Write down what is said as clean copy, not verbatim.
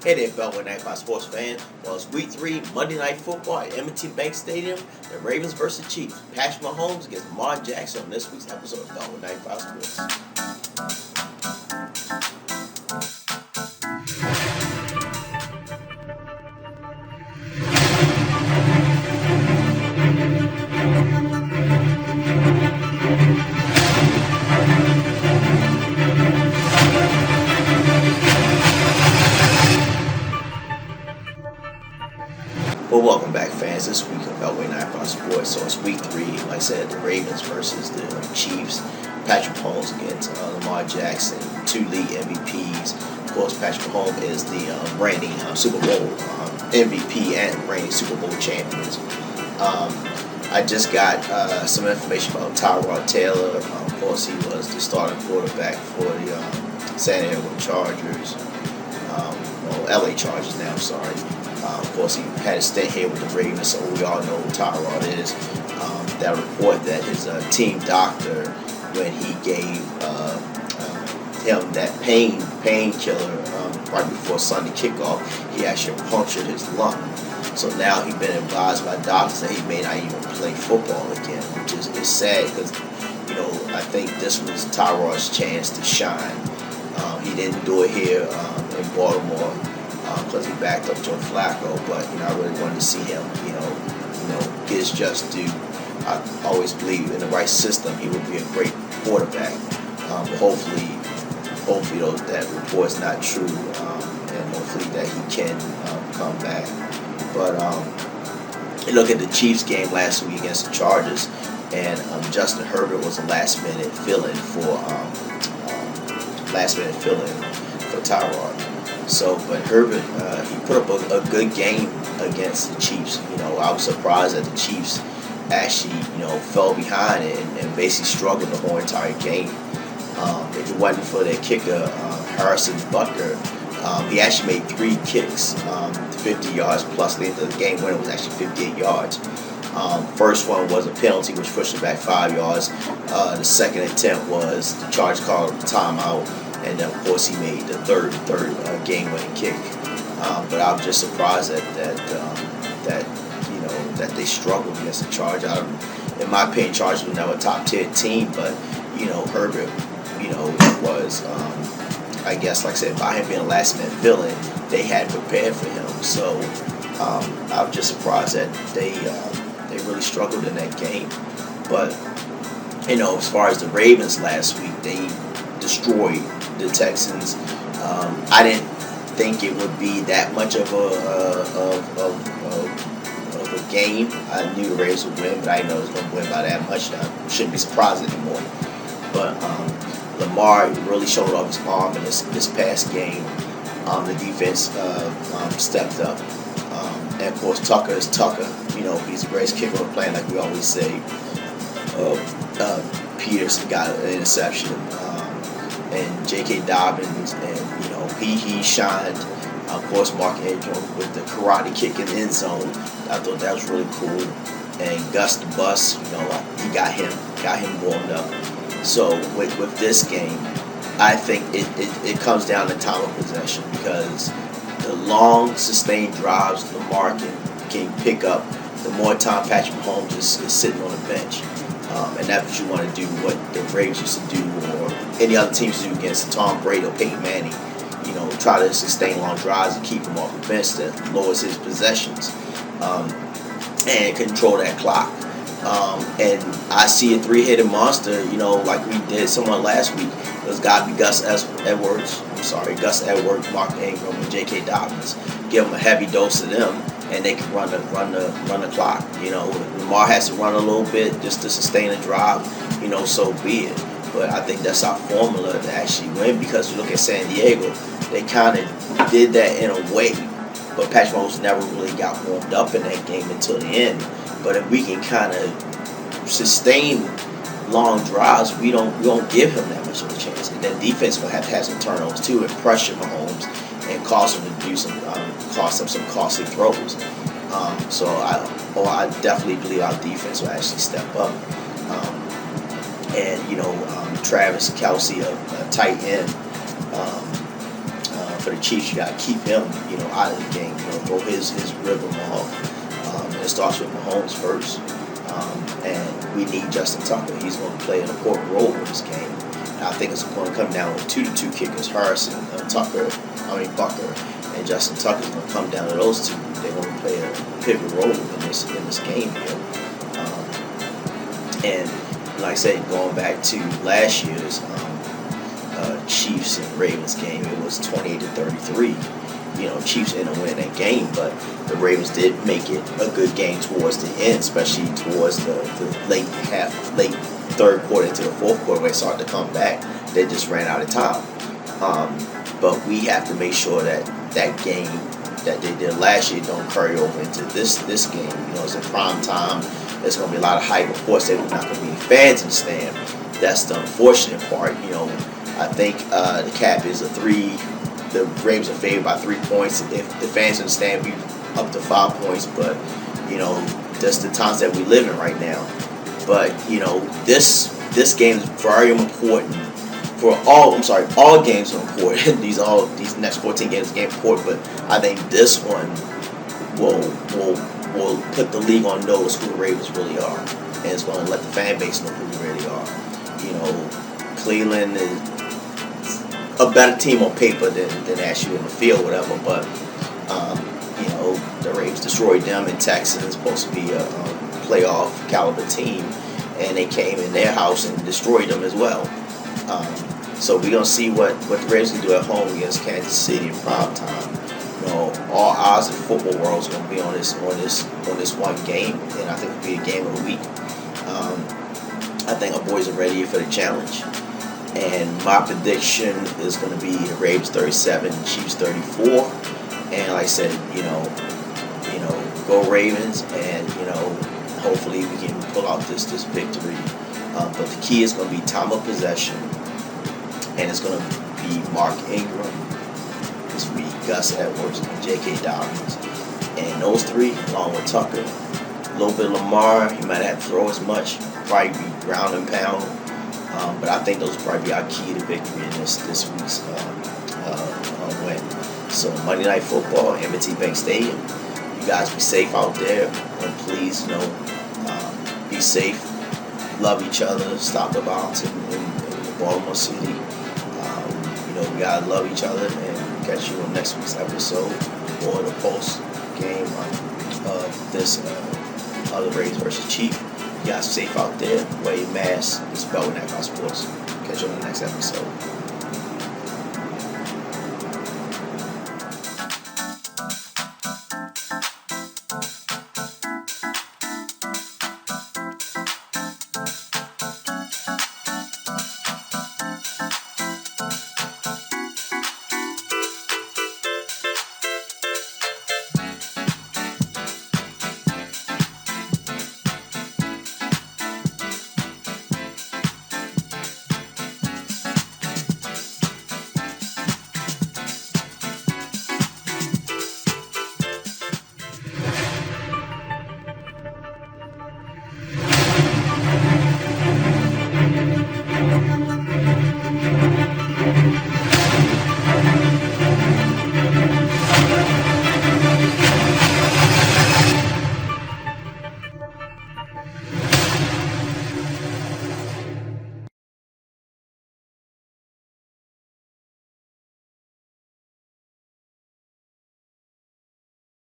Hey there, Beltway 95 sports fan. Well, it's week 3, Monday Night Football at M&T Bank Stadium. The Ravens versus Chiefs. Patrick Mahomes against Lamar Jackson on this week's episode of Beltway 95 Sports. Well, welcome back, fans. This week of Beltway 95 Sports. So it's week 3. Like I said, the Ravens versus the Chiefs. Patrick Mahomes against Lamar Jackson, 2 league MVPs. Of course, Patrick Mahomes is the reigning Super Bowl MVP and reigning Super Bowl champions. I just got some information about Tyrod Taylor. Of course, he was the starting quarterback for the San Diego Chargers. LA Chargers now, I'm sorry. Of course, he had a stint here with the Ravens, so we all know who Tyrod is. That report that his team doctor, when he gave him that painkiller right before Sunday kickoff, he actually punctured his lung. So now he's been advised by doctors that he may not even play football again, which is sad because, I think this was Tyrod's chance to shine. He didn't do it here in Baltimore because he backed up Joe Flacco, but I really wanted to see him, get his just due. I always believe in the right system he would be a great quarterback. But hopefully that report's not true, and hopefully that he can come back. But you look at the Chiefs game last week against the Chargers, and Justin Herbert was a last minute fill-in for Tyrod. So, but Herbert, he put up a good game against the Chiefs. I was surprised that the Chiefs actually, fell behind and basically struggled the whole entire game. If it wasn't for their kicker, Harrison Butker, he actually made 3 kicks, 50 yards plus. The end of the game winner was actually 58 yards. First one was a penalty, which pushed it back 5 yards. The second attempt was the Chargers called a timeout. And then, of course, he made the third game-winning kick. But I was just surprised that they struggled against the Chargers. In my opinion, Chargers were never a top-tier team, but Herbert, was I guess, like I said, by him being a last-minute fill-in, they had prepared for him. So I was just surprised that they really struggled in that game. But as far as the Ravens last week, they destroyed the Texans. I didn't think it would be that much of a game. I knew the Ravens would win, but I didn't know it was going to win by that much. I shouldn't be surprised anymore. But Lamar really showed off his arm in this past game. The defense stepped up. And of course, Tucker is Tucker. He's the greatest kicker on the planet, like we always say. Peterson got an interception. And J.K. Dobbins, and he shined. Of course, Mark Ingram with the karate kick in the end zone. I thought that was really cool. And Gus the Bus, he got him warmed up. So with this game, I think it comes down to time of possession, because the long sustained drives Lamar can pick up, the more time Patrick Mahomes is sitting on the bench. And that's what you want to do, what the Ravens used to do, or any other teams do against Tom Brady or Peyton Manning. Try to sustain long drives and keep him off the bench that lowers his possessions, and control that clock. And I see a 3-headed monster, like we did somewhat last week. It's got to be Gus Edwards, Mark Ingram, and J.K. Dobbins. Give them a heavy dose of them, and they can run the clock. Lamar has to run a little bit just to sustain a drive. So be it. But I think that's our formula to actually win, because you look at San Diego, they kind of did that in a way, but Patrick Mahomes never really got warmed up in that game until the end. But if we can kind of sustain long drives, we don't give him that much of a chance. And then defense will have to have some turnovers too and pressure Mahomes and cause him to do some costly throws. So I definitely believe our defense will actually step up. And Travis Kelce, a tight end for the Chiefs, you got to keep him, out of the game. Throw his rhythm off. It starts with Mahomes first, and we need Justin Tucker. He's going to play an important role in this game. And I think it's going to come down with 2-2 kickers, Bucker, and Justin Tucker is going to come down to those two. They're going to play a pivotal role in this game here. And like I said, going back to last year's Chiefs and Ravens game, it was 28-33. Chiefs ended up winning that game, but the Ravens did make it a good game towards the end, especially towards the late third quarter into the fourth quarter where they started to come back. They just ran out of time. But we have to make sure that game that they did last year don't carry over into this game. It's in prime time. There's going to be a lot of hype. Of course, there's not going to be any fans in the stand. That's the unfortunate part. I think the cap is a 3. The Ravens are favored by 3 points. If the fans in the stand, be up to 5 points. But that's the times that we live in right now. But this game is very important for all. I'm sorry, all games are important. These next 14 games are important. But I think this one will put the league on notice who the Ravens really are, and it's going to let the fan base know who they really are. Cleveland is a better team on paper than actually in the field, whatever. But the Ravens destroyed them, and Texans is supposed to be a playoff caliber team, and they came in their house and destroyed them as well. So we're gonna see what the Ravens can do at home against Kansas City in prime time. All odds in the football world is gonna be on this one game, and I think it'll be a game of the week. I think our boys are ready for the challenge. And my prediction is going to be the Ravens 37, Chiefs 34. And like I said, go Ravens, and hopefully we can pull out this victory. But the key is going to be time of possession, and it's going to be Mark Ingram, this week, Gus Edwards, and J.K. Dobbins, and those three, along with Tucker, a little bit of Lamar. He might have to throw as much, probably be ground and pound. But I think those will probably be our key to victory in this week's win. So Monday Night Football, M&T Bank Stadium. You guys be safe out there, and please, be safe. Love each other. Stop the violence in Baltimore City. We gotta love each other, and catch you on next week's episode or the post game of this other Rays versus Chiefs. You guys safe out there. Wear your mask. It's Baltimore Sports. Catch you on the next episode.